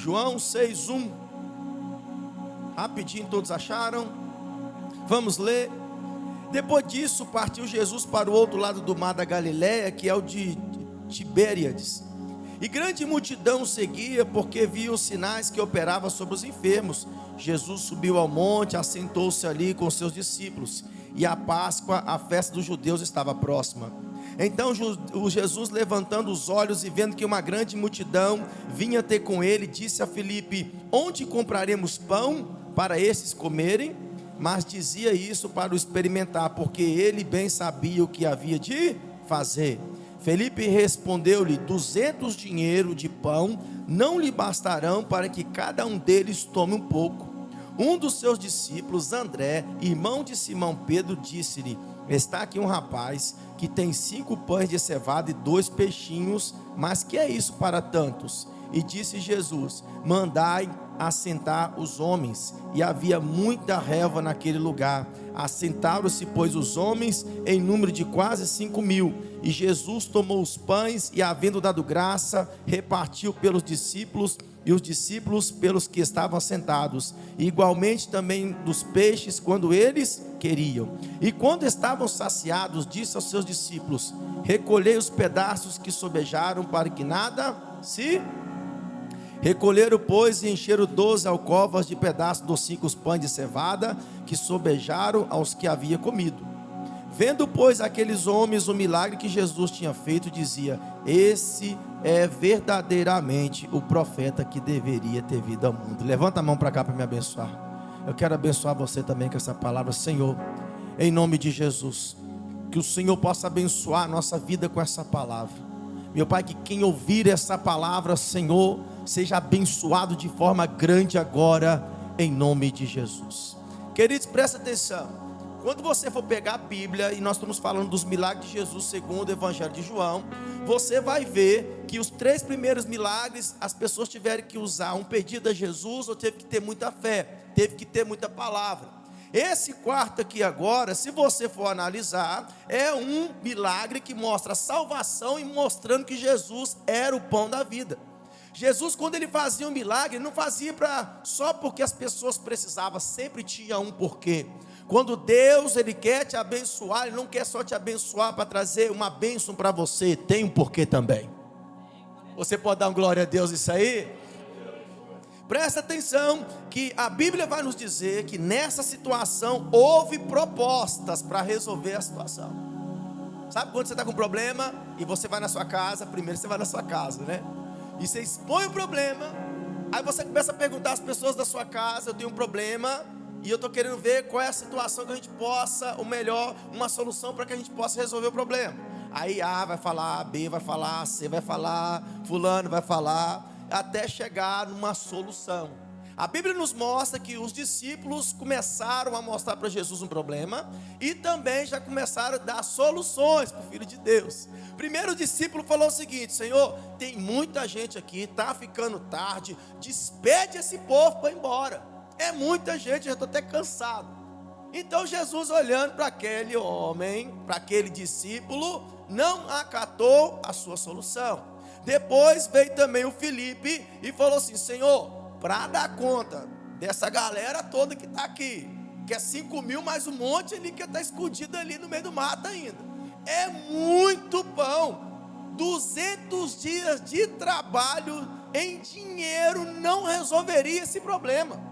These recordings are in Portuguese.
João 6:1. Rapidinho, todos acharam? Vamos ler. Depois disso, partiu Jesus para o outro lado do mar da Galileia, que é o de Tiberíades. E grande multidão o seguia, porque via os sinais que operava sobre os enfermos. Jesus subiu ao monte, assentou-se ali com seus discípulos. E a Páscoa, a festa dos judeus, estava próxima. Então Jesus, levantando os olhos e vendo que uma grande multidão vinha ter com ele, disse a Filipe: onde compraremos pão para esses comerem? Mas dizia isso para o experimentar, porque ele bem sabia o que havia de fazer. Filipe respondeu-lhe: 200 dinheiro de pão não lhe bastarão para que cada um deles tome um pouco. Um dos seus discípulos, André, irmão de Simão Pedro, disse-lhe: está aqui um rapaz que tem 5 pães de cevada e 2 peixinhos, mas que é isso para tantos? E disse Jesus: mandai assentar os homens. E havia muita relva naquele lugar. Assentaram-se, pois, os homens em número de quase 5.000. E Jesus tomou os pães e, havendo dado graça, repartiu pelos discípulos, e os discípulos pelos que estavam assentados, e igualmente também dos peixes, quando eles queriam. E quando estavam saciados, disse aos seus discípulos: recolhei os pedaços que sobejaram, para que nada se... Recolheram, pois, e encheram 12 alcovas de pedaços dos 5 pães de cevada, que sobejaram aos que havia comido. Vendo, pois, aqueles homens o milagre que Jesus tinha feito, dizia: esse é verdadeiramente o profeta que deveria ter vindo ao mundo. Levanta a mão para cá para me abençoar. Eu quero abençoar você também com essa palavra. Senhor, em nome de Jesus, que o Senhor possa abençoar a nossa vida com essa palavra. Meu Pai, que quem ouvir essa palavra, Senhor, seja abençoado de forma grande agora, em nome de Jesus. Queridos, presta atenção. Quando você for pegar a Bíblia, e nós estamos falando dos milagres de Jesus segundo o Evangelho de João, você vai ver que os 3 primeiros milagres, as pessoas tiveram que usar um pedido a Jesus, ou teve que ter muita fé, teve que ter muita palavra. Esse quarto aqui agora, se você for analisar, é um milagre que mostra a salvação e mostrando que Jesus era o pão da vida. Jesus, quando ele fazia um milagre, não fazia só porque as pessoas precisavam, sempre tinha um porquê. Quando Deus, ele quer te abençoar, ele não quer só te abençoar para trazer uma bênção para você, tem um porquê também. Você pode dar uma glória a Deus nisso aí? Presta atenção que a Bíblia vai nos dizer que nessa situação houve propostas para resolver a situação. Sabe quando você está com um problema e você vai na sua casa? Primeiro você vai na sua casa, né? E você expõe o problema. Aí você começa a perguntar às pessoas da sua casa: eu tenho um problema e eu estou querendo ver qual é a situação que a gente possa, ou melhor, uma solução para que a gente possa resolver o problema. Aí A vai falar, B vai falar, C vai falar, fulano vai falar, até chegar numa solução. A Bíblia nos mostra que os discípulos começaram a mostrar para Jesus um problema e também já começaram a dar soluções para o Filho de Deus. Primeiro o discípulo falou o seguinte: Senhor, tem muita gente aqui, está ficando tarde, despede esse povo para ir embora. É muita gente, já estou até cansado. Então Jesus, olhando para aquele homem, para aquele discípulo, não acatou a sua solução. Depois veio também o Filipe e falou assim: Senhor, para dar conta dessa galera toda que está aqui, que é 5.000 mais um monte ali que está escondido ali no meio do mato ainda, é muito pão. 200 dias de trabalho em dinheiro não resolveria esse problema.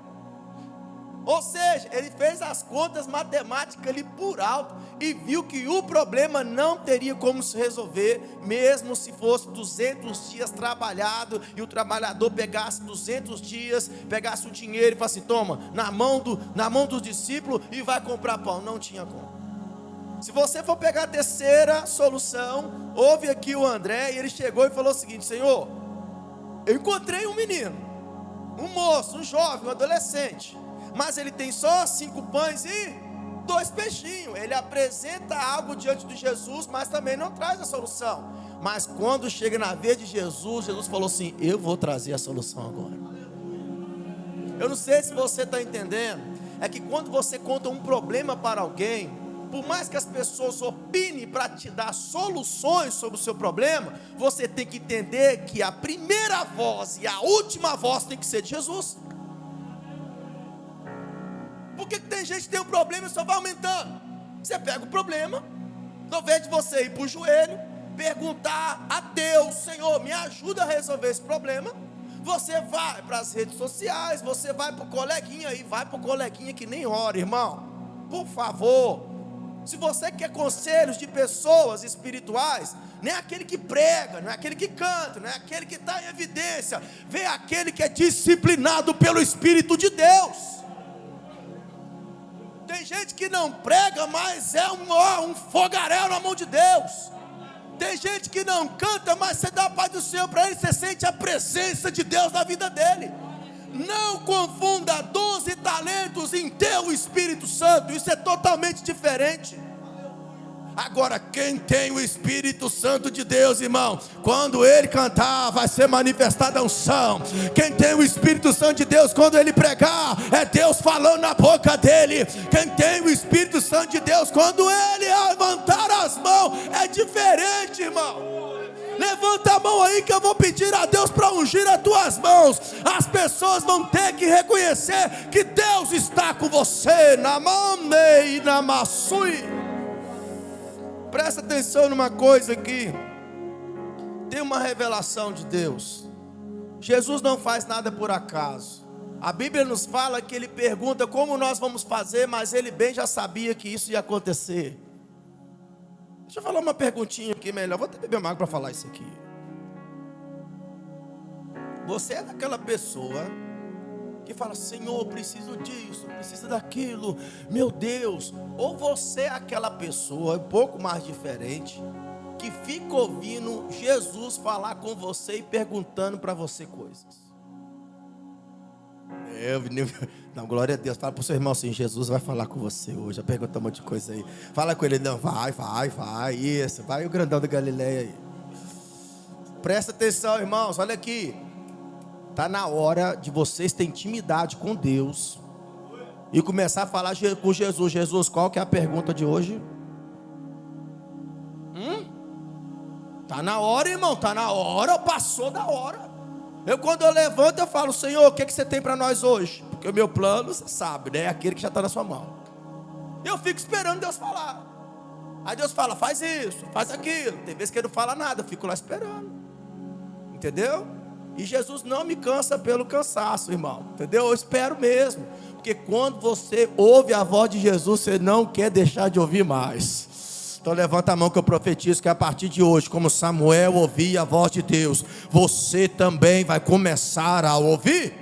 Ou seja, ele fez as contas matemáticas ali por alto e viu que o problema não teria como se resolver, mesmo se fosse 200 dias trabalhado e o trabalhador pegasse 200 dias, pegasse o dinheiro e falasse assim: toma, na mão dos discípulos e vai comprar pão. Não tinha como. Se você for pegar a terceira solução, houve aqui o André e ele chegou e falou o seguinte: Senhor, eu encontrei um menino, um moço, um jovem, um adolescente, mas ele tem só 5 pães e 2 peixinhos. Ele apresenta algo diante de Jesus, mas também não traz a solução. Mas quando chega na vez de Jesus, Jesus falou assim: eu vou trazer a solução agora. Eu não sei se você está entendendo. É que quando você conta um problema para alguém, por mais que as pessoas opinem para te dar soluções sobre o seu problema, você tem que entender que a primeira voz e a última voz tem que ser de Jesus. Por que tem gente que tem um problema e só vai aumentando? Você pega o problema, ao invés de você ir para o joelho, perguntar a Deus: Senhor, me ajuda a resolver esse problema. Você vai para as redes sociais, você vai para o coleguinha aí, vai para o coleguinha que nem ora, irmão. Por favor, se você quer conselhos de pessoas espirituais, não é aquele que prega, não é aquele que canta, não é aquele que está em evidência, vem aquele que é disciplinado pelo Espírito de Deus. Tem gente que não prega, mas é um fogaréu na mão de Deus. Tem gente que não canta, mas você dá a paz do Senhor para ele, você sente a presença de Deus na vida dele. Não confunda 12 talentos em ter o Espírito Santo, isso é totalmente diferente. Agora, quem tem o Espírito Santo de Deus, irmão, quando ele cantar, vai ser manifestada a unção. Quem tem o Espírito Santo de Deus, quando ele pregar, é Deus falando na boca dele. Quem tem o Espírito Santo de Deus, quando ele levantar as mãos, é diferente, irmão. Levanta a mão aí que eu vou pedir a Deus para ungir as tuas mãos. As pessoas vão ter que reconhecer que Deus está com você. Namamei, namassui. Presta atenção numa coisa aqui. Tem uma revelação de Deus. Jesus não faz nada por acaso. A Bíblia nos fala que ele pergunta como nós vamos fazer, mas ele bem já sabia que isso ia acontecer. Deixa eu falar uma perguntinha aqui melhor. Vou até beber uma água para falar isso aqui. Você é daquela pessoa que fala: Senhor, preciso disso, preciso daquilo, meu Deus. Ou você é aquela pessoa, um pouco mais diferente, que fica ouvindo Jesus falar com você e perguntando para você coisas. Não, glória a Deus. Fala para o seu irmão assim: Jesus vai falar com você hoje. Já pergunta um monte de coisa aí. Fala com ele: não, vai. Isso, vai o grandão da Galileia aí. Presta atenção, irmãos, olha aqui. Está na hora de vocês terem intimidade com Deus e começar a falar com Jesus. Jesus, qual que é a pergunta de hoje? Está na hora, irmão, está na hora, passou da hora. Quando eu levanto, eu falo: Senhor, o que você tem para nós hoje? Porque o meu plano, você sabe, né? É aquele que já está na sua mão. Eu fico esperando Deus falar. Aí Deus fala: faz isso, faz aquilo. Tem vezes que ele não fala nada, eu fico lá esperando. Entendeu? E Jesus não me cansa pelo cansaço, irmão. Entendeu? Eu espero mesmo. Porque quando você ouve a voz de Jesus, você não quer deixar de ouvir mais. Então levanta a mão que eu profetizo que a partir de hoje, como Samuel ouvia a voz de Deus, você também vai começar a ouvir.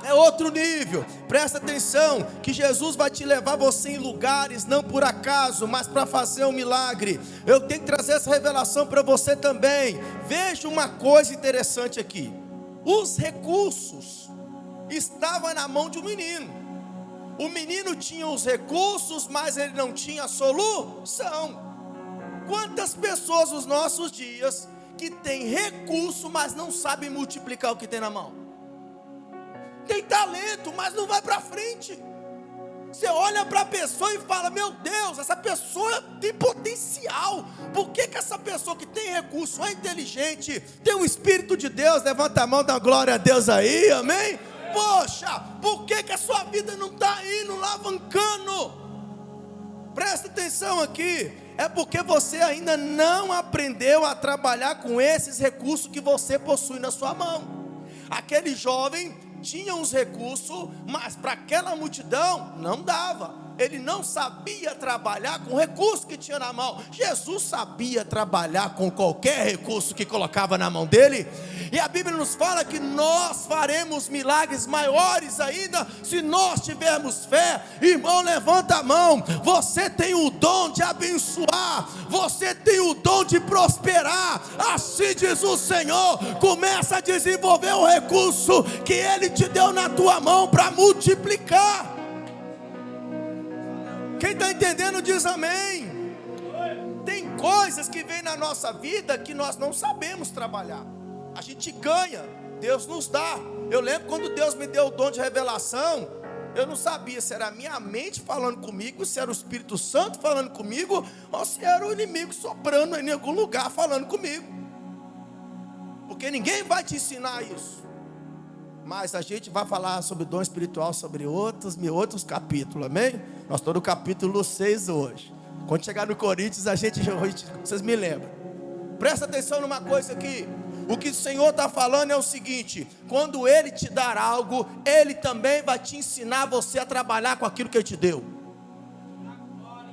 É outro nível. Presta atenção que Jesus vai te levar você em lugares não por acaso, mas para fazer um milagre. Eu tenho que trazer essa revelação para você também. Veja uma coisa interessante aqui. Os recursos estavam na mão de um menino. O menino tinha os recursos, mas ele não tinha a solução. Quantas pessoas nos nossos dias que têm recurso, mas não sabem multiplicar o que tem na mão? Tem talento, mas não vai para frente. Você olha para a pessoa e fala: meu Deus, essa pessoa tem potencial. Por que essa pessoa que tem recurso, é inteligente, tem o Espírito de Deus? Levanta a mão, dá glória a Deus aí, amém? Poxa, por que a sua vida não está indo alavancando? Presta atenção aqui. É porque você ainda não aprendeu a trabalhar com esses recursos que você possui na sua mão. Aquele jovem tinha os recursos, mas para aquela multidão não dava. Ele não sabia trabalhar com o recurso que tinha na mão. Jesus sabia trabalhar com qualquer recurso que colocava na mão dele. E a Bíblia nos fala que nós faremos milagres maiores ainda se nós tivermos fé. Irmão, levanta a mão. Você tem o dom de abençoar, você tem o dom de prosperar. Assim diz o Senhor. Começa a desenvolver o recurso que Ele te deu na tua mão para multiplicar. Quem está entendendo diz amém. Tem coisas que vêm na nossa vida que nós não sabemos trabalhar. A gente ganha, Deus nos dá. Eu lembro quando Deus me deu o dom de revelação, Eu não sabia se era a minha mente falando comigo, se era o Espírito Santo falando comigo, ou se era o inimigo soprando em algum lugar falando comigo. Porque ninguém vai te ensinar isso. Mas a gente vai falar sobre dom espiritual, sobre outros capítulos, amém? Nós estamos no capítulo 6 hoje. Quando chegar no Coríntios, vocês me lembram. Presta atenção numa coisa aqui. O que o Senhor está falando é o seguinte: quando Ele te dar algo, Ele também vai te ensinar você a trabalhar com aquilo que Ele te deu.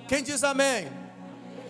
Quem diz amém?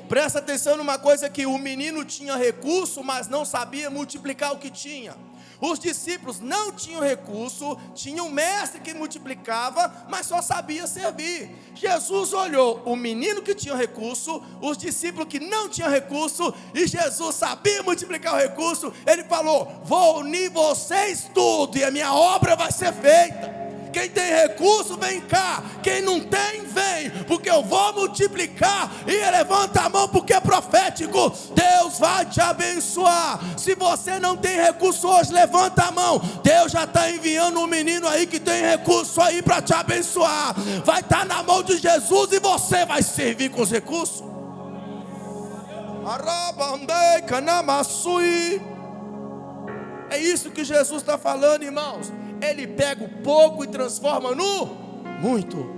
Presta atenção numa coisa aqui. O menino tinha recurso, mas não sabia multiplicar o que tinha. Os discípulos não tinham recurso, tinha um mestre que multiplicava, mas só sabia servir. Jesus olhou o menino que tinha recurso, os discípulos que não tinham recurso, e Jesus sabia multiplicar o recurso. Ele falou: vou unir vocês tudo, e a minha obra vai ser feita. Quem tem recurso, vem cá. Quem não tem, vem, porque eu vou multiplicar. E levanta a mão, porque é profético. Deus vai te abençoar. Se você não tem recurso hoje, levanta a mão. Deus já está enviando um menino aí que tem recurso aí para te abençoar. Vai estar na mão de Jesus e você vai servir com os recursos. É isso que Jesus está falando, irmãos. Ele pega o pouco e transforma no muito.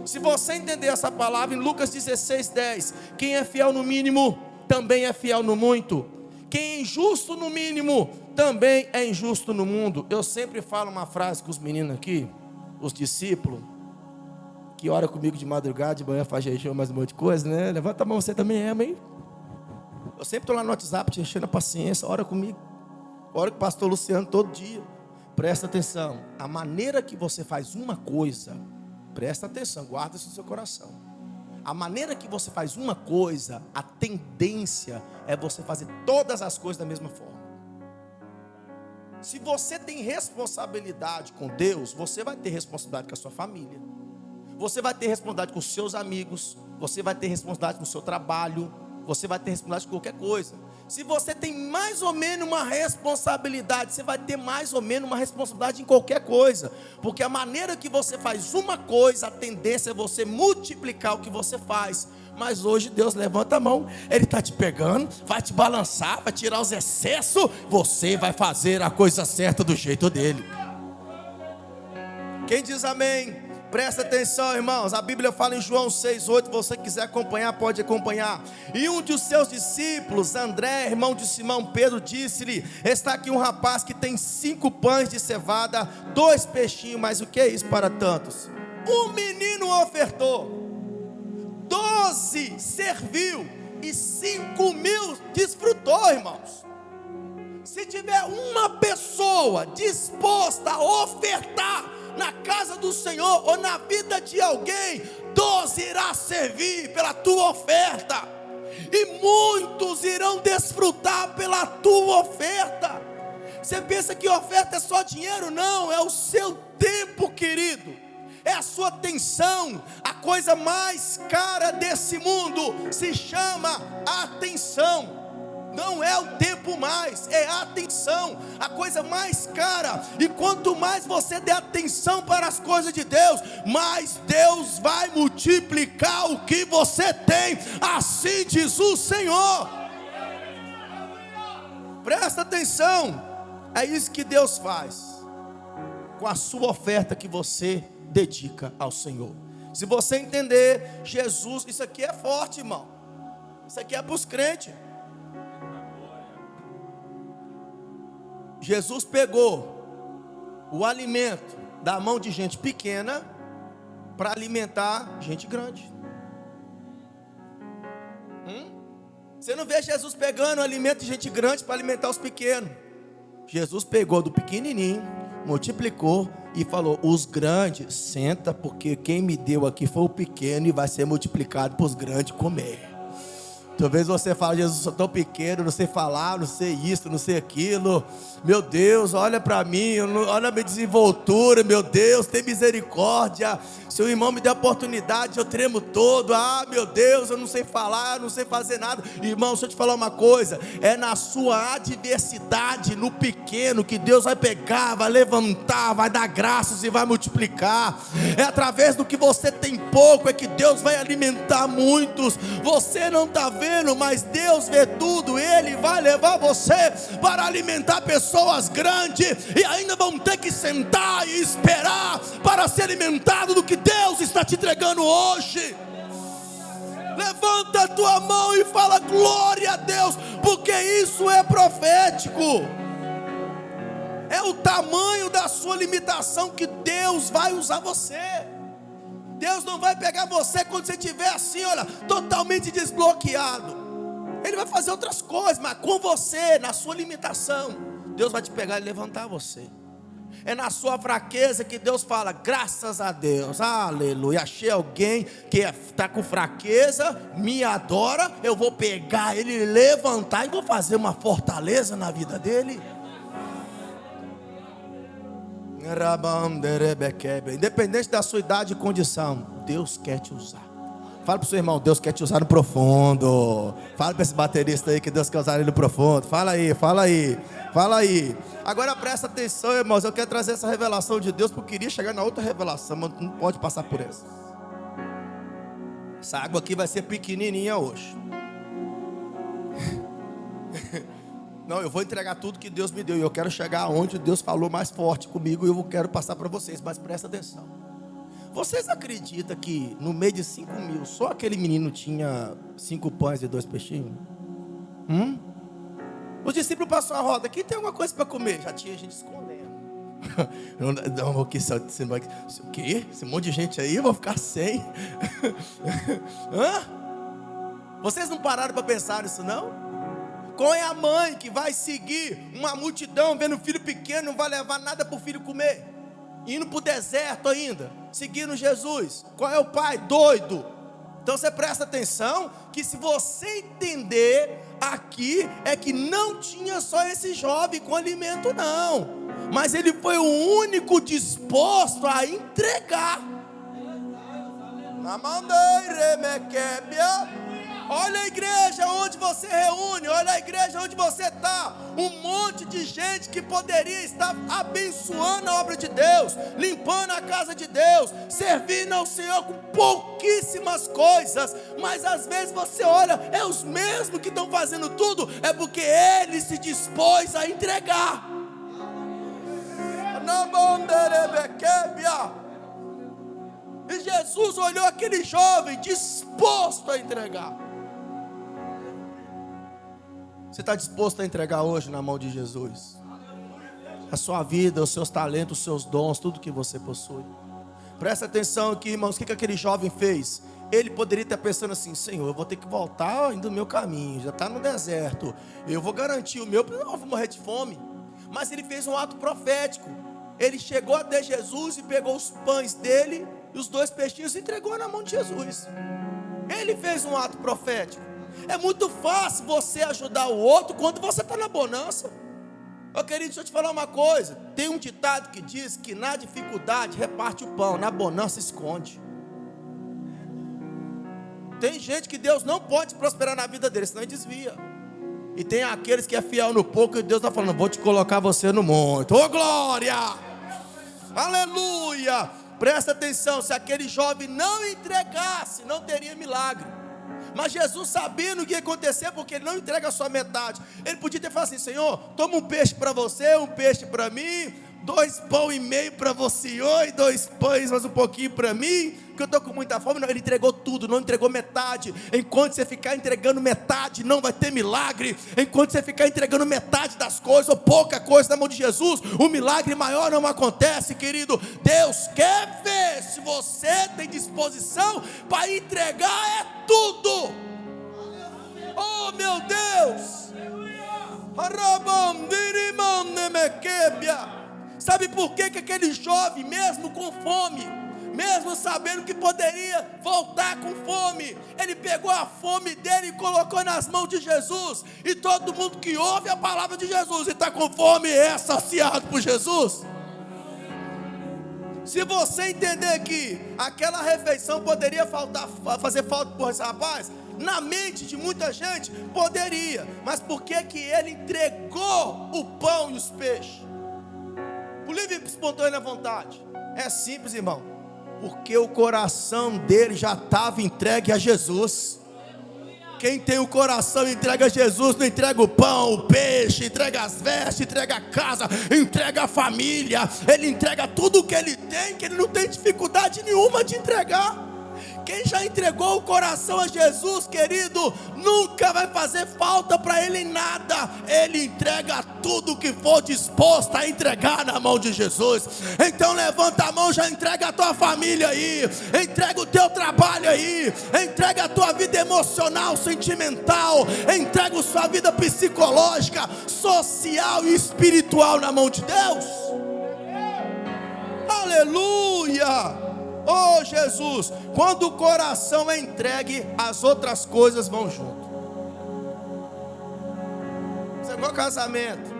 Se você entender essa palavra em Lucas 16:10, quem é fiel no mínimo, também é fiel no muito. Quem é injusto no mínimo, também é injusto no mundo. Eu sempre falo uma frase com os meninos aqui, os discípulos, que ora comigo de madrugada, de manhã faz jejum, mais um monte de coisa, né? Levanta a mão, você também é, amém? Eu sempre estou lá no WhatsApp, te enchendo a paciência, ora comigo. Ora com o pastor Luciano todo dia. Presta atenção, a maneira que você faz uma coisa, presta atenção, guarda isso no seu coração. A maneira que você faz uma coisa, a tendência é você fazer todas as coisas da mesma forma. Se você tem responsabilidade com Deus, você vai ter responsabilidade com a sua família. Você vai ter responsabilidade com os seus amigos, você vai ter responsabilidade com o seu trabalho, você vai ter responsabilidade com qualquer coisa. Se você tem mais ou menos uma responsabilidade, você vai ter mais ou menos uma responsabilidade em qualquer coisa. Porque a maneira que você faz uma coisa, a tendência é você multiplicar o que você faz. Mas hoje Deus levanta a mão, Ele está te pegando, vai te balançar, vai tirar os excessos. Você vai fazer a coisa certa do jeito dele. Quem diz amém? Presta atenção, irmãos, a Bíblia fala em João 6:8, se você quiser acompanhar, pode acompanhar. E um dos seus discípulos, André, irmão de Simão Pedro, disse-lhe: está aqui um rapaz que tem 5 pães de cevada, 2 peixinhos, mas o que é isso para tantos? Um menino ofertou, 12 serviu, e 5.000 desfrutou, irmãos. Se tiver uma pessoa disposta a ofertar na casa do Senhor ou na vida de alguém, 12 irá servir pela tua oferta, e muitos irão desfrutar pela tua oferta. Você pensa que oferta é só dinheiro? Não, é o seu tempo, querido, é a sua atenção. A coisa mais cara desse mundo se chama atenção. Não é o tempo mais, é a atenção, a coisa mais cara. E quanto mais você der atenção para as coisas de Deus, mais Deus vai multiplicar o que você tem. Assim diz o Senhor. Presta atenção, é isso que Deus faz com a sua oferta que você dedica ao Senhor. Se você entender, Jesus, isso aqui é forte, irmão. Isso aqui é para os crentes. Jesus pegou o alimento da mão de gente pequena para alimentar gente grande. Você não vê Jesus pegando o alimento de gente grande para alimentar os pequenos. Jesus pegou do pequenininho, multiplicou e falou: os grandes, senta, porque quem me deu aqui foi o pequeno e vai ser multiplicado para os grandes comer. Talvez você fale: Jesus, eu sou tão pequeno, não sei falar, não sei isso, não sei aquilo. Meu Deus, olha para mim, olha a minha desenvoltura, meu Deus, tem misericórdia. Se o irmão me der oportunidade, eu tremo todo. Ah, meu Deus, eu não sei falar, eu não sei fazer nada. Irmão, deixa eu te falar uma coisa. É na sua adversidade, no pequeno, que Deus vai pegar, vai levantar, vai dar graças e vai multiplicar. É através do que você tem pouco, é que Deus vai alimentar muitos. Você não está vendo, mas Deus vê tudo. Ele vai levar você para alimentar pessoas grandes. E ainda vão ter que sentar e esperar para ser alimentado do que Deus está te entregando hoje. Levanta a tua mão e fala glória a Deus, porque isso é profético. É o tamanho da sua limitação que Deus vai usar você. Deus não vai pegar você quando você estiver assim, olha, totalmente desbloqueado. Ele vai fazer outras coisas, mas com você, na sua limitação, Deus vai te pegar e levantar você. É na sua fraqueza que Deus fala, graças a Deus, aleluia, achei alguém que está com fraqueza, me adora, eu vou pegar ele, levantar e vou fazer uma fortaleza na vida dele. Independente da sua idade e condição, Deus quer te usar. Fala para o seu irmão, Deus quer te usar no profundo. Fala para esse baterista aí que Deus quer usar ele no profundo. Fala aí, fala aí, fala aí. Agora presta atenção, irmãos, eu quero trazer essa revelação de Deus, porque eu queria chegar na outra revelação, mas não pode passar por essa. Essa água aqui vai ser pequenininha hoje. Não, eu vou entregar tudo que Deus me deu, e eu quero chegar onde Deus falou mais forte comigo, e eu quero passar para vocês, mas presta atenção. Vocês acreditam que no meio de 5.000, só aquele menino tinha 5 pães e 2 peixinhos? Os discípulos passam a roda, aqui tem alguma coisa para comer? Já tinha gente escondendo. Não, o que? O quê? Esse monte de gente aí, eu vou ficar sem. Vocês não pararam para pensar nisso não? Qual é a mãe que vai seguir uma multidão, vendo o filho pequeno, não vai levar nada para o filho comer? Indo para o deserto ainda, seguindo Jesus. Qual é o pai? Doido. Então você presta atenção, que se você entender aqui, é que não tinha só esse jovem com alimento não, mas ele foi o único disposto a entregar. Olha a igreja onde você reúne, olha a igreja onde você está. Um monte de gente que poderia estar abençoando a obra de Deus, limpando a casa de Deus, servindo ao Senhor com pouquíssimas coisas. Mas às vezes você olha, é os mesmos que estão fazendo tudo, é porque Ele se dispôs a entregar. E Jesus olhou aquele jovem disposto a entregar. Você está disposto a entregar hoje na mão de Jesus? A sua vida, os seus talentos, os seus dons, tudo que você possui. Presta atenção aqui, irmãos, o que aquele jovem fez? Ele poderia estar pensando assim, Senhor, eu vou ter que voltar ainda no meu caminho, já está no deserto, eu vou garantir o meu, não vou morrer de fome. Mas ele fez um ato profético. Ele chegou até Jesus e pegou os pães dele e os 2 peixinhos e entregou na mão de Jesus. Ele fez um ato profético. É muito fácil você ajudar o outro quando você está na bonança. Querido, deixa eu te falar uma coisa. Tem um ditado que diz que na dificuldade reparte o pão, na bonança esconde. Tem gente que Deus não pode prosperar na vida dele, senão ele desvia. E tem aqueles que é fiel no pouco e Deus está falando, vou te colocar você no muito. Ô glória! Aleluia! Presta atenção, se aquele jovem não entregasse, não teria milagre. Mas Jesus sabia o que ia acontecer, porque Ele não entrega só metade. Ele podia ter falado assim, Senhor, toma um peixe para você, um peixe para mim, 2 pães e meio para você, e 2 pães, mais um pouquinho para mim, que eu estou com muita fome. Não, Ele entregou tudo, não entregou metade. Enquanto você ficar entregando metade, não vai ter milagre. Enquanto você ficar entregando metade das coisas, ou pouca coisa na mão de Jesus, o milagre maior não acontece, querido. Deus quer ver se você tem disposição para entregar tudo. Oh meu Deus! Sabe por que aquele jovem, mesmo com fome, mesmo sabendo que poderia voltar com fome, ele pegou a fome dele e colocou nas mãos de Jesus? E todo mundo que ouve a palavra de Jesus e está com fome é saciado por Jesus. Se você entender que aquela refeição poderia fazer falta por esse rapaz, na mente de muita gente poderia, mas por que que ele entregou o pão e os peixes? Por livre e espontânea vontade. É simples, irmão, porque o coração dele já estava entregue a Jesus. Quem tem o coração entrega a Jesus, não entrega o pão, o peixe, entrega as vestes, entrega a casa, entrega a família. Ele entrega tudo o que ele tem, que ele não tem dificuldade nenhuma de entregar. Quem já entregou o coração a Jesus, querido, nunca vai fazer falta para ele nada. Ele entrega tudo que for disposto a entregar na mão de Jesus. Então levanta a mão, já entrega a tua família aí, entrega o teu trabalho aí, entrega a tua vida emocional, sentimental, entrega a sua vida psicológica, social e espiritual na mão de Deus. Aleluia! Oh Jesus, quando o coração é entregue, as outras coisas vão junto. Isso é igual casamento.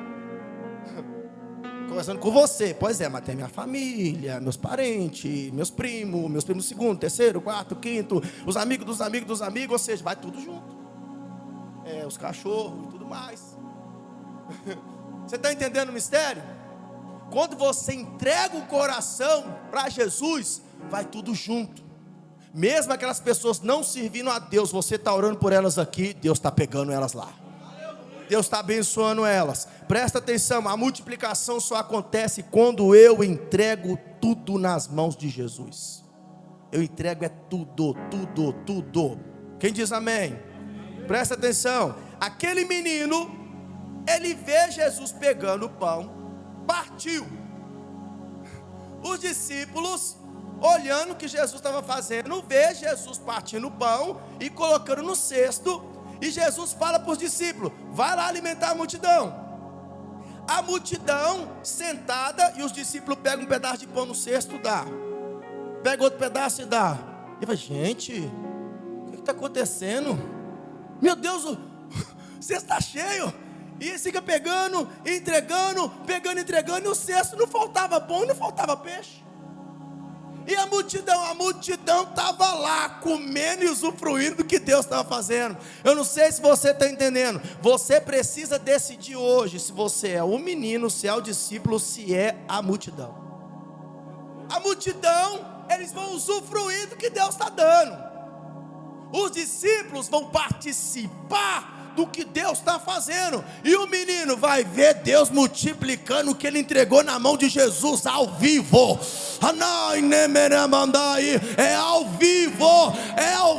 Conversando com você, pois é, mas tem minha família, meus parentes, meus primos segundo, terceiro, quarto, quinto, os amigos dos amigos dos amigos, ou seja, vai tudo junto. Os cachorros e tudo mais. Você está entendendo o mistério? Quando você entrega o coração para Jesus, vai tudo junto. Mesmo aquelas pessoas não servindo a Deus, você está orando por elas aqui, Deus está pegando elas lá. Deus está abençoando elas. Presta atenção, a multiplicação só acontece quando eu entrego tudo nas mãos de Jesus. Eu entrego tudo. Quem diz amém? Presta atenção. Aquele menino, ele vê Jesus pegando o pão, partiu. Os discípulos, olhando o que Jesus estava fazendo, vê Jesus partindo o pão e colocando no cesto. E Jesus fala para os discípulos: vai lá alimentar a multidão. A multidão sentada, e os discípulos pegam um pedaço de pão no cesto, dá. Pega outro pedaço e dá. E fala: gente, o que está acontecendo? Meu Deus, o cesto está cheio. E eles ficam pegando, entregando, e o cesto não faltava pão, não faltava peixe. E a multidão estava lá, comendo e usufruindo do que Deus estava fazendo. Eu não sei se você está entendendo. Você precisa decidir hoje se você é o menino, se é o discípulo, se é a multidão. A multidão, eles vão usufruir do que Deus está dando. Os discípulos vão participar do que Deus está fazendo. E o menino vai ver Deus multiplicando o que ele entregou na mão de Jesus ao vivo. É ao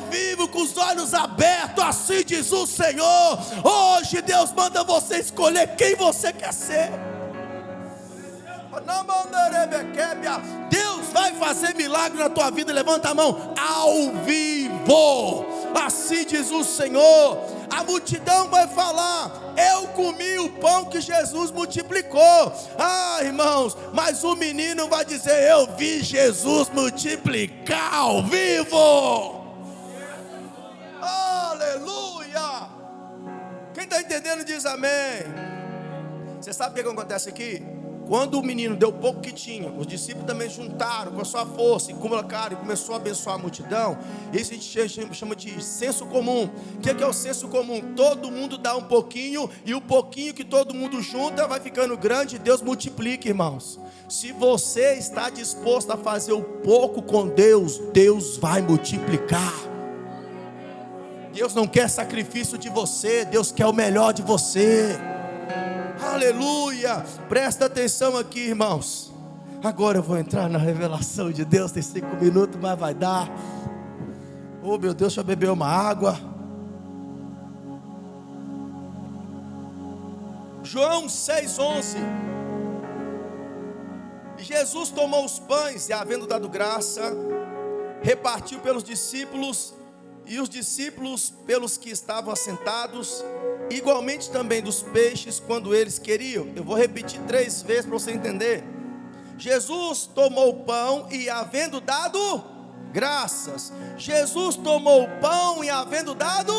vivo, com os olhos abertos. Assim diz o Senhor. Hoje Deus manda você escolher quem você quer ser. Deus vai fazer milagre na tua vida. Levanta a mão. Ao vivo. Assim diz o Senhor. A multidão vai falar: eu comi o pão que Jesus multiplicou. Ah, irmãos, mas o menino vai dizer: eu vi Jesus multiplicar ao vivo. Aleluia. Quem está entendendo diz amém. Você sabe o que acontece aqui? Quando o menino deu o pouco que tinha, os discípulos também juntaram com a sua força e colocaram e começou a abençoar a multidão. Isso a gente chama de senso comum. O que é o senso comum? Todo mundo dá um pouquinho, e o pouquinho que todo mundo junta vai ficando grande, e Deus multiplica, irmãos. Se você está disposto a fazer o pouco com Deus, Deus vai multiplicar. Deus não quer sacrifício de você, Deus quer o melhor de você. Aleluia. Presta atenção aqui, irmãos. Agora eu vou entrar na revelação de Deus. Tem 5 minutos, mas vai dar. Oh meu Deus, deixa eu beber uma água. João 6,11. Jesus tomou os pães e, havendo dado graça, repartiu pelos discípulos, e os discípulos pelos que estavam assentados, igualmente também dos peixes quando eles queriam. Eu vou repetir 3 vezes para você entender. Jesus tomou o pão e, havendo dado graças. Jesus tomou o pão e, havendo dado.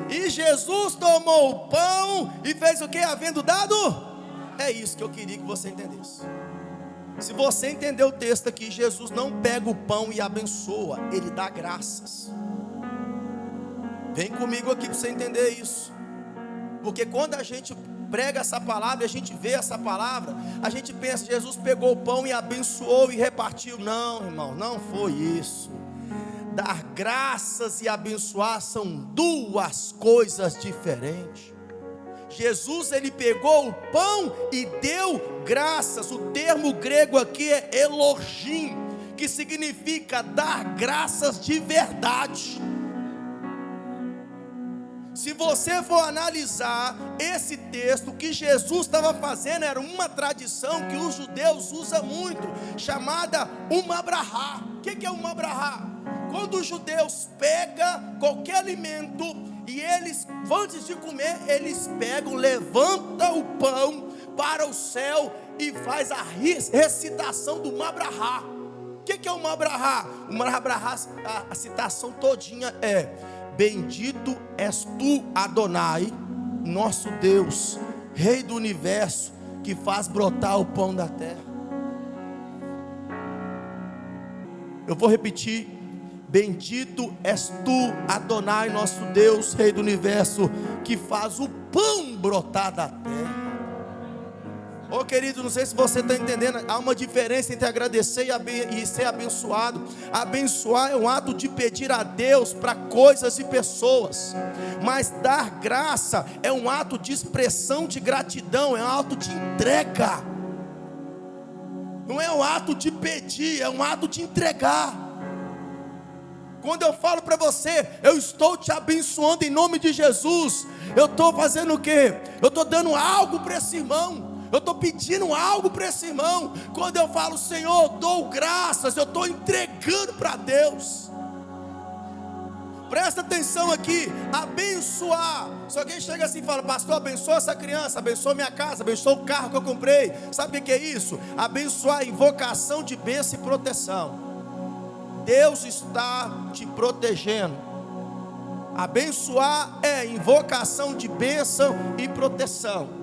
E Jesus tomou o pão e fez o que? Havendo dado. É isso que eu queria que você entendesse. Se você entender o texto aqui, Jesus não pega o pão e abençoa, Ele dá graças. Vem comigo aqui para você entender isso. Porque quando a gente prega essa palavra, a gente vê essa palavra, a gente pensa, Jesus pegou o pão e abençoou e repartiu. Não, irmão, não foi isso. Dar graças e abençoar são duas coisas diferentes. Jesus, ele pegou o pão e deu graças. O termo grego aqui é Elohim, que significa dar graças de verdade. Se você for analisar esse texto, o que Jesus estava fazendo era uma tradição que os judeus usam muito, chamada uma brahá. O que é uma brahá? Quando os judeus pegam qualquer alimento e eles, antes de comer, eles pegam, levantam o pão para o céu e faz a recitação do Mabrahá. O que é o Mabrahá? O Mabrahá, a citação todinha é: bendito és tu, Adonai, nosso Deus, Rei do universo, que faz brotar o pão da terra. Eu vou repetir: bendito és tu, Adonai, nosso Deus, Rei do universo, que faz o pão brotar da terra. Ô querido, não sei se você está entendendo, há uma diferença entre agradecer e ser abençoado. Abençoar é um ato de pedir a Deus para coisas e pessoas, mas dar graça é um ato de expressão de gratidão, é um ato de entrega. Não é um ato de pedir, é um ato de entregar. Quando eu falo para você, eu estou te abençoando em nome de Jesus, eu estou fazendo o quê? Eu estou dando algo para esse irmão, eu estou pedindo algo para esse irmão. Quando eu falo, Senhor, eu dou graças, eu estou entregando para Deus. Presta atenção aqui, abençoar. Se alguém chega assim e fala, pastor, abençoa essa criança, abençoa minha casa, abençoa o carro que eu comprei. Sabe o que é isso? Abençoar, invocação de bênção e proteção. Deus está te protegendo. Abençoar é invocação de bênção e proteção.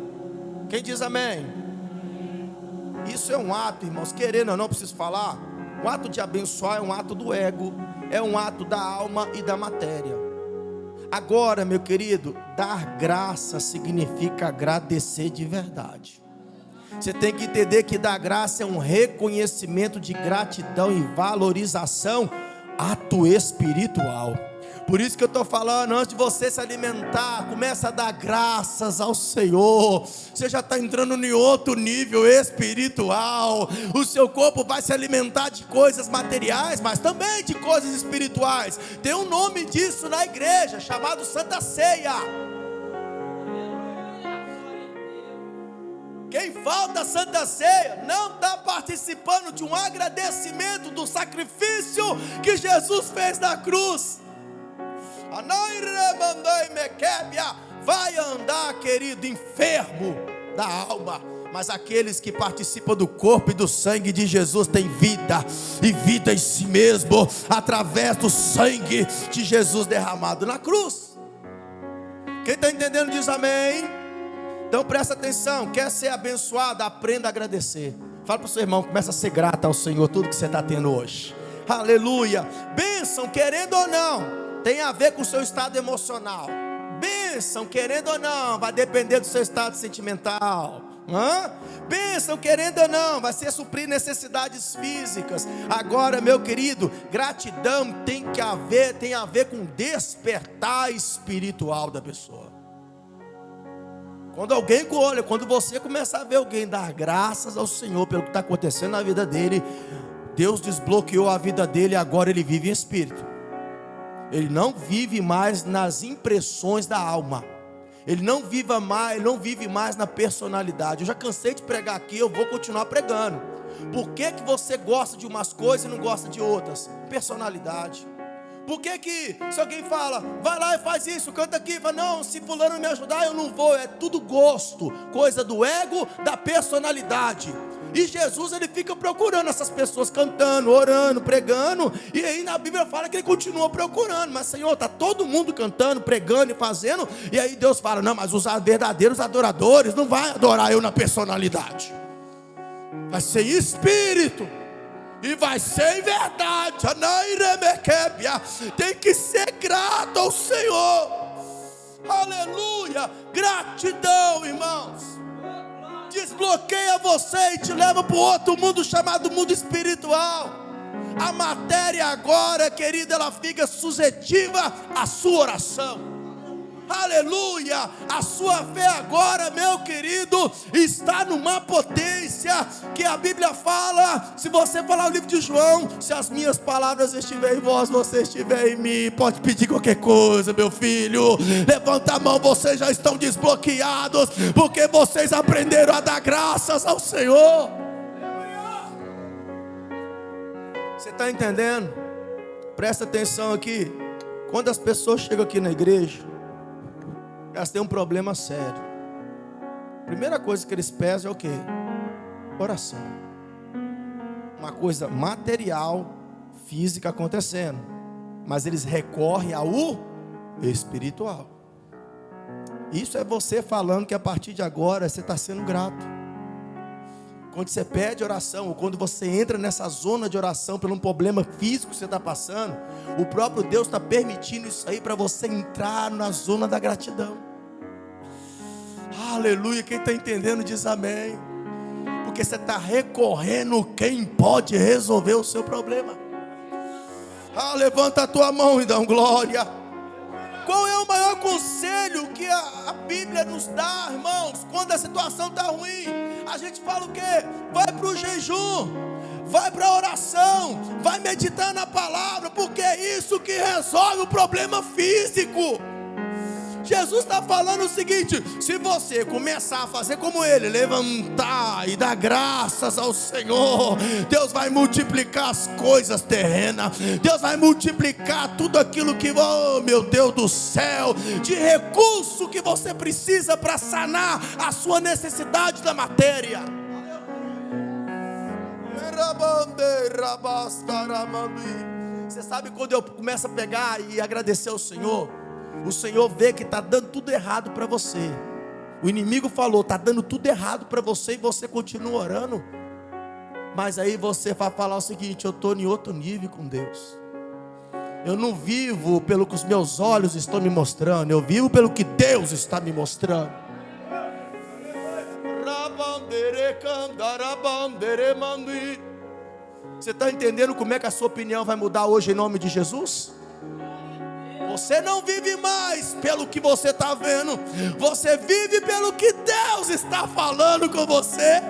Quem diz amém? Isso é um ato, irmãos, querendo ou não, preciso falar. O ato de abençoar é um ato do ego, é um ato da alma e da matéria. Agora, meu querido, dar graça significa agradecer de verdade. Você tem que entender que dar graça é um reconhecimento de gratidão e valorização, ato espiritual. Por isso que eu estou falando, antes de você se alimentar, começa a dar graças ao Senhor. Você já está entrando em outro nível espiritual. O seu corpo vai se alimentar de coisas materiais, mas também de coisas espirituais. Tem um nome disso na igreja, chamado Santa Ceia. Quem falta a Santa Ceia não está participando de um agradecimento do sacrifício que Jesus fez na cruz. Vai andar, querido, enfermo da alma, mas aqueles que participam do corpo e do sangue de Jesus têm vida, e vida em si mesmo, através do sangue de Jesus derramado na cruz. Quem está entendendo diz amém. Então presta atenção, quer ser abençoado, aprenda a agradecer. Fala para o seu irmão, começa a ser grato ao Senhor, tudo que você está tendo hoje. Aleluia. Bênção, querendo ou não, tem a ver com o seu estado emocional. Bênção, querendo ou não, vai depender do seu estado sentimental. Bênção, querendo ou não, vai ser suprir necessidades físicas. Agora, meu querido, gratidão tem a ver com despertar espiritual da pessoa. Quando você começar a ver alguém dar graças ao Senhor pelo que está acontecendo na vida dele, Deus desbloqueou a vida dele e agora ele vive em espírito. Ele não vive mais nas impressões da alma. Ele não vive mais na personalidade. Eu já cansei de pregar aqui, eu vou continuar pregando. Por que você gosta de umas coisas e não gosta de outras? Personalidade. Por que se alguém fala, vai lá e faz isso, canta aqui, fala, não, se fulano me ajudar eu não vou. É tudo gosto, coisa do ego, da personalidade. E Jesus, ele fica procurando essas pessoas cantando, orando, pregando. E aí na Bíblia fala que ele continua procurando. Mas Senhor, está todo mundo cantando, pregando e fazendo. E aí Deus fala, não, mas os verdadeiros adoradores não vão adorar eu na personalidade. vai ser em espírito e vai ser em verdade. Tem que ser grato ao Senhor. Aleluia. Gratidão, irmãos, desbloqueia você e te leva para o outro mundo chamado mundo espiritual. A matéria agora, querida, ela fica suscetível à sua oração. Aleluia. A sua fé agora, meu querido, está numa potência que a Bíblia fala. Se você falar o livro de João, se as minhas palavras estiverem em vós, você estiver em mim, pode pedir qualquer coisa, meu filho. Levanta a mão, vocês já estão desbloqueados, porque vocês aprenderam a dar graças ao Senhor. Você está entendendo? Presta atenção aqui. Quando as pessoas chegam aqui na igreja, elas têm um problema sério. Primeira coisa que eles pesam é o quê? Oração. Uma coisa material, física acontecendo, mas eles recorrem ao espiritual. Isso é você falando que a partir de agora você está sendo grato. Quando você pede oração, ou quando você entra nessa zona de oração pelo um problema físico que você está passando, o próprio Deus está permitindo isso aí para você entrar na zona da gratidão. Aleluia. Quem está entendendo diz amém. Porque você está recorrendo quem pode resolver o seu problema. Levanta a tua mão e dá glória. Qual é o maior conselho que a Bíblia nos dá, irmãos? Quando a situação está ruim, a gente fala o quê? Vai para o jejum, vai para a oração, vai meditar na palavra, porque é isso que resolve o problema físico. Jesus está falando o seguinte: se você começar a fazer como ele, levantar e dar graças ao Senhor, Deus vai multiplicar as coisas terrenas, Deus vai multiplicar tudo aquilo que, oh meu Deus do céu, de recurso que você precisa para sanar a sua necessidade da matéria. Você sabe quando eu começo a pegar e agradecer ao Senhor, o Senhor vê que está dando tudo errado para você. O inimigo falou, está dando tudo errado para você, e você continua orando. Mas aí você vai falar o seguinte: eu estou em outro nível com Deus. Eu não vivo pelo que os meus olhos estão me mostrando, eu vivo pelo que Deus está me mostrando. Você está entendendo como é que a sua opinião vai mudar hoje em nome de Jesus? Você não vive mais pelo que você está vendo, você vive pelo que Deus está falando com você.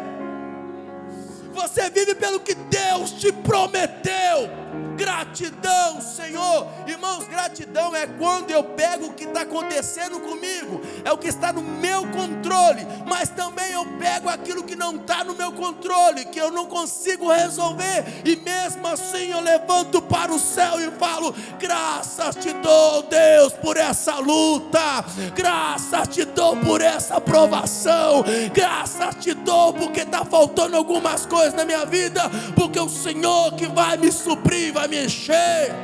Você vive pelo que Deus te prometeu. Gratidão, Senhor. Irmãos, gratidão é quando eu pego o que está acontecendo comigo, é o que está no meu controle, mas também eu pego aquilo que não está no meu controle, que eu não consigo resolver, e mesmo assim eu levanto para o céu e falo: graças te dou, Deus, por essa luta, graças te dou por essa provação, graças te dou porque está faltando algumas coisas na minha vida, porque o Senhor que vai me suprir, vai me encher.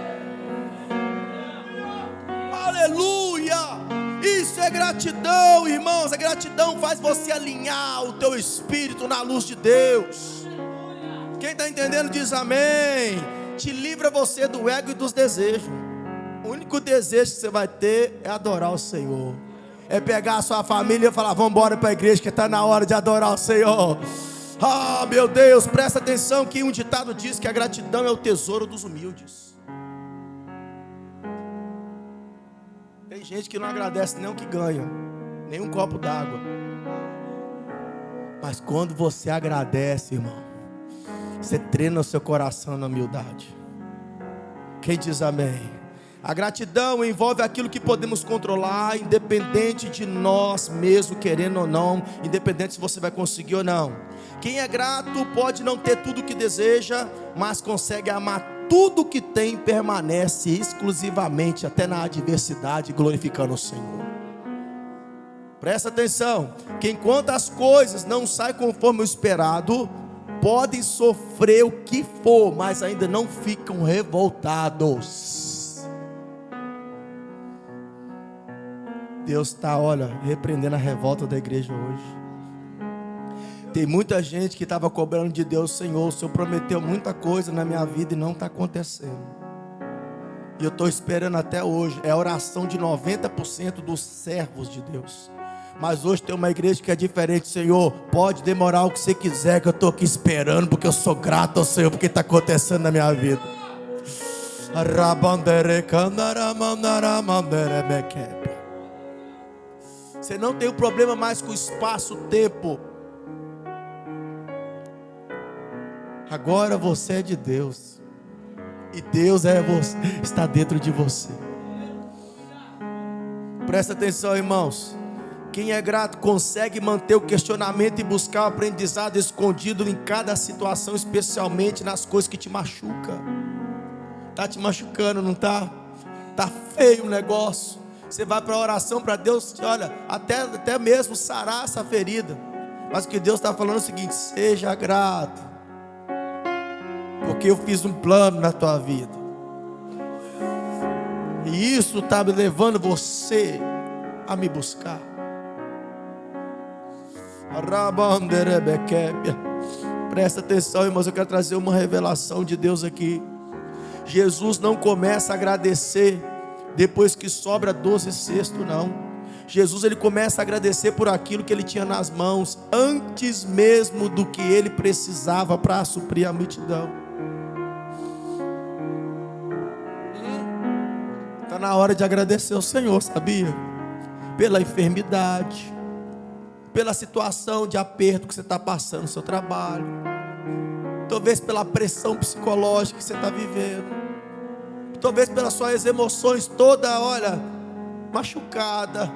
Aleluia. Isso é gratidão, irmãos. A gratidão faz você alinhar o teu espírito na luz de Deus. Quem está entendendo diz amém. Te livra você do ego e dos desejos. O único desejo que você vai ter é adorar o Senhor, é pegar a sua família e falar: vamos embora para a igreja que está na hora de adorar o Senhor. Ah, meu Deus, presta atenção que um ditado diz que a gratidão é o tesouro dos humildes. Tem gente que não agradece nem o que ganha, nem um copo d'água. Mas quando você agradece, irmão, você treina o seu coração na humildade. Quem diz amém? A gratidão envolve aquilo que podemos controlar, independente de nós mesmos, querendo ou não, independente se você vai conseguir ou não. Quem é grato pode não ter tudo o que deseja, mas consegue amar tudo que tem, permanece exclusivamente até na adversidade, glorificando o Senhor. Presta atenção, que enquanto as coisas não saem conforme o esperado, podem sofrer o que for, mas ainda não ficam revoltados. Deus está, olha, repreendendo a revolta da igreja hoje. Tem muita gente que estava cobrando de Deus: Senhor, o Senhor prometeu muita coisa na minha vida e não está acontecendo. E eu estou esperando até hoje. É a oração de 90% dos servos de Deus. Mas hoje tem uma igreja que é diferente. Senhor, pode demorar o que você quiser, que eu estou aqui esperando, porque eu sou grato ao Senhor, porque está acontecendo na minha vida. Você não tem um problema mais com o espaço, o tempo. Agora você é de Deus. E Deus está dentro de você. Presta atenção, irmãos. Quem é grato consegue manter o questionamento e buscar o aprendizado escondido em cada situação, especialmente nas coisas que te machucam. Está te machucando, não está? Está feio o negócio. Você vai para a oração para Deus, olha, até mesmo sarar essa ferida. Mas o que Deus está falando é o seguinte: seja grato, porque eu fiz um plano na tua vida. E isso está me levando você a me buscar. Presta atenção, irmãos, eu quero trazer uma revelação de Deus aqui. Jesus não começa a agradecer depois que sobra 12 cestos, não. Jesus, ele começa a agradecer por aquilo que ele tinha nas mãos, antes mesmo do que ele precisava para suprir a multidão. Está na hora de agradecer ao Senhor, sabia? Pela enfermidade, pela situação de aperto que você está passando no seu trabalho, talvez pela pressão psicológica que você está vivendo, talvez pelas suas emoções toda, olha, machucada.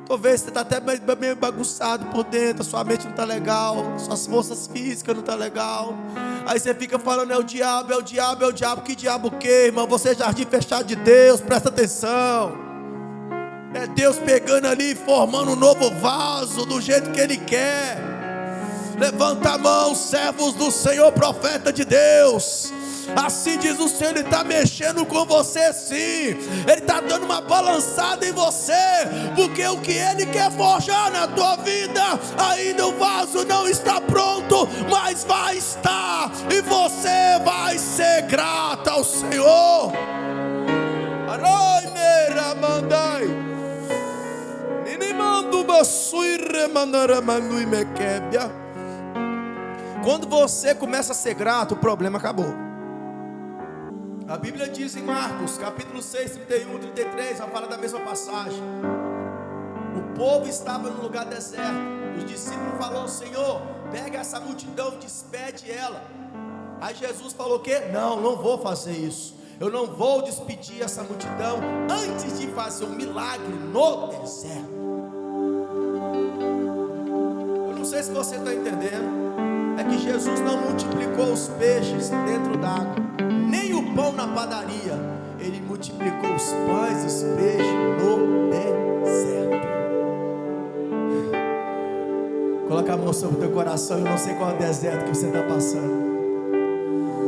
Talvez você está até meio bagunçado por dentro, a sua mente não está legal, suas forças físicas não estão legal. Aí você fica falando: é o diabo, é o diabo, é o diabo. Que diabo o quê, irmão? Você é jardim fechado de Deus, presta atenção. É Deus pegando ali e formando um novo vaso do jeito que Ele quer. Levanta a mão, servos do Senhor, profeta de Deus. Assim diz o Senhor, Ele está mexendo com você sim. Ele está dando uma balançada em você, porque o que Ele quer forjar na tua vida, ainda o vaso não está pronto, mas vai estar. E você vai ser grata ao Senhor. Quando você começa a ser grato, o problema acabou. A Bíblia diz em Marcos, capítulo 6, 31, 33, vai falar da mesma passagem. O povo estava num lugar deserto. Os discípulos falaram: Senhor, pega essa multidão, despede ela. Aí Jesus falou o quê? Não vou fazer isso. Eu não vou despedir essa multidão antes de fazer um milagre no deserto. Eu não sei se você está entendendo. É que Jesus não multiplicou os peixes dentro d'água, nem o pão na padaria. Ele multiplicou os pães e os peixes no deserto. Coloca a mão sobre o teu coração. Eu não sei qual é o deserto que você está passando.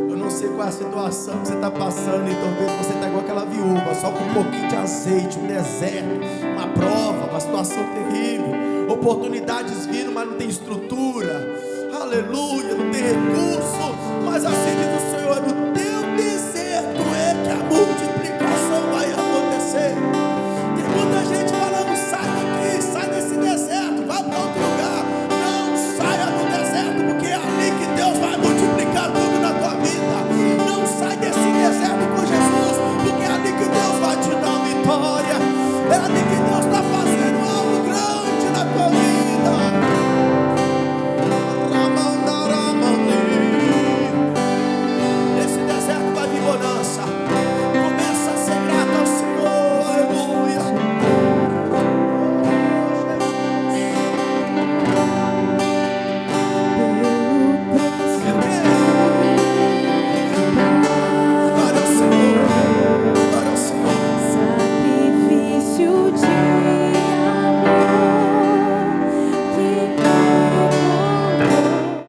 Eu não sei qual é a situação que você está passando. Então talvez você está igual aquela viúva, só com um pouquinho de azeite, um deserto, uma prova, uma situação terrível. Oportunidades vindo, mas não tem estrutura. Aleluia, não